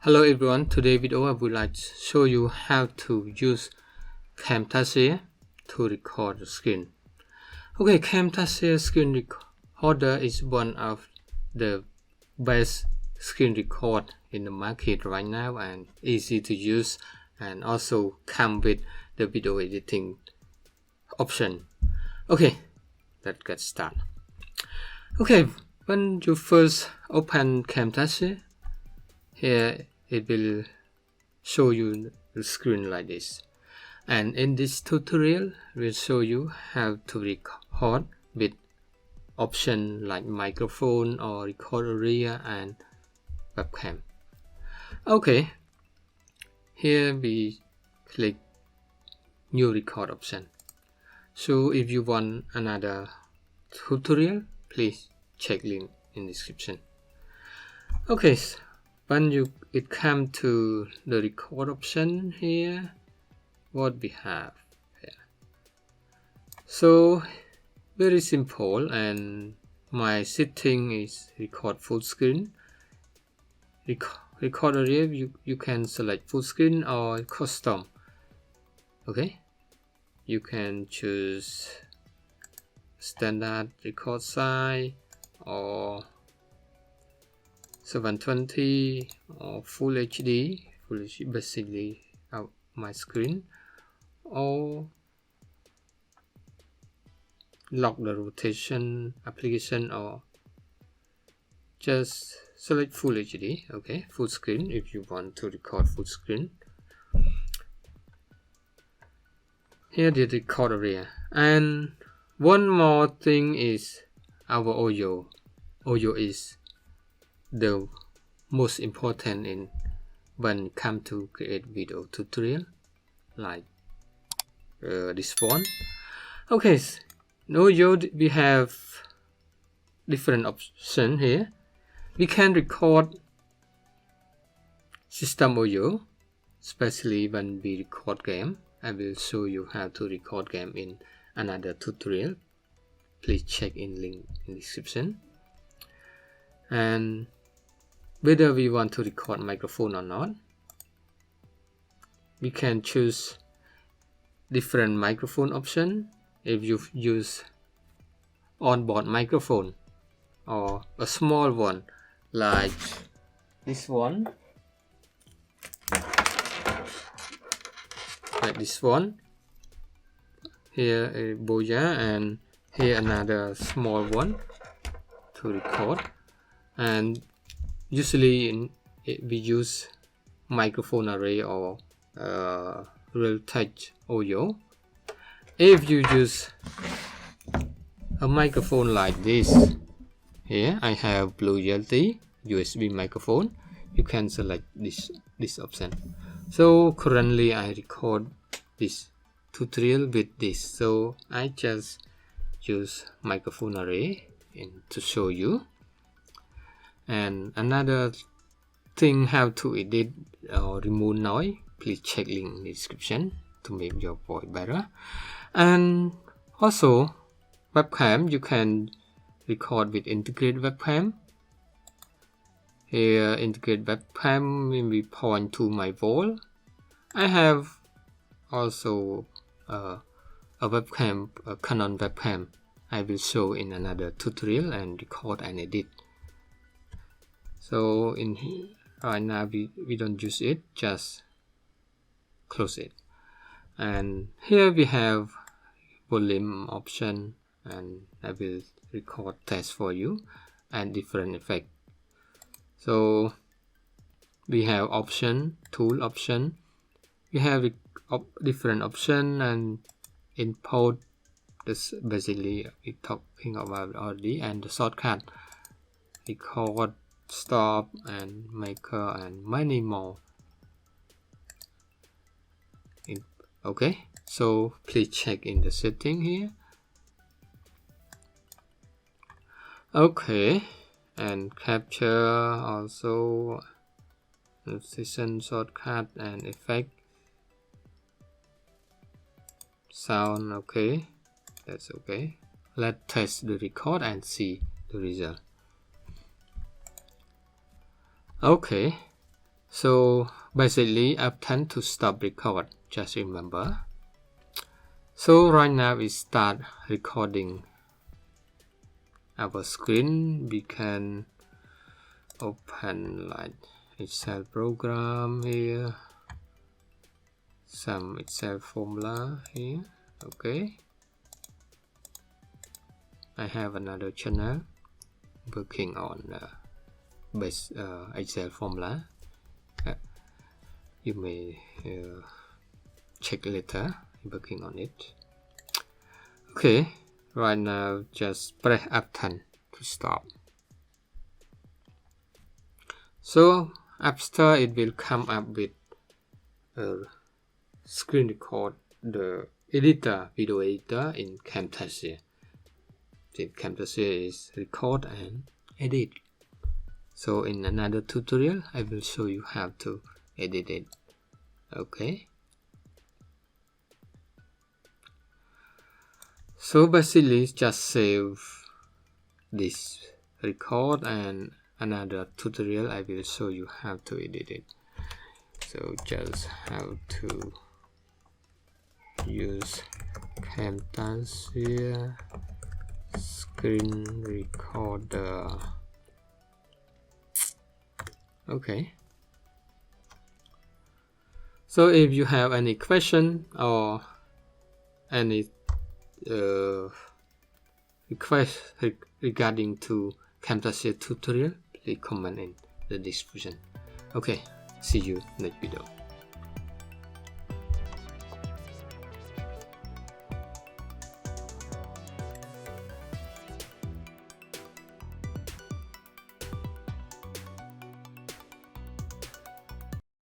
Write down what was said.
Hello everyone, today's video I would like to show you how to use Camtasia to record the screen. Okay, Camtasia Screen Recorder is one of the best screen record in the market right now and easy to use, and also come with the video editing option. Okay, let's get started. Okay, when you first open Camtasia, here it will show you the screen like this, and in this tutorial we'll show you how to record with options like microphone or record area and webcam. Okay, here we click new record option. So if you want another tutorial, please check link in description. Okay, when it comes to the record option here, what we have here. So very simple, and my setting is record full screen. Record area, you can select full screen or custom. Okay, you can choose standard record size or 720 or full HD basically out my screen, or lock the rotation application, or just select full HD. Okay, full screen if you want to record full screen. Here the record area, and one more thing is our audio. Audio is the most important in when it comes to create video tutorial like this one. Okay, now we have different options here. We can record system audio, especially when we record game. I will show you how to record game in another tutorial. Please check in link in description. And whether we want to record microphone or not, we can choose different microphone option. If you use onboard microphone or a small one like this one, here a Boya, and here another small one to record. And usually we use microphone array or real touch audio. If you use a microphone like this, here I have Blue Yeti USB microphone, you can select this option. So currently I record this tutorial with this, so I just use microphone array to show you. And another thing, how to edit or remove noise, please check link in the description to make your voice better. And also webcam, you can record with integrate webcam. Here integrate webcam will be point to my wall. I have also a webcam, a Canon webcam. I will show in another tutorial and record and edit. So in here right now we don't use it, just close it. And here we have volume option, and I will record test for you and different effect. So we have option, tool option, we have different option, and input, this basically we talking about already, and the shortcut, record, stop, and maker, and many more. Okay, so please check in the setting here. Okay, and capture also, session shortcut and effect, sound. Okay, that's okay. Let's test the record and see the result. Okay, So basically option to stop record, just remember. So right now we start recording our screen. We can open like Excel program here, some Excel formula here. Okay, I have another channel working on base Excel formula. You may check later, working on it. Okay, right now just press Option to stop. So after it will come up with a screen record, the editor, video editor in Camtasia. The Camtasia is record and edit. So in another tutorial, I will show you how to edit it. Okay. So basically just save this record, and another tutorial I will show you how to edit it. So just how to use Camtasia Screen Recorder. Okay. So if you have any question or any request regarding to Camtasia tutorial, please comment in the description. Okay, see you next video.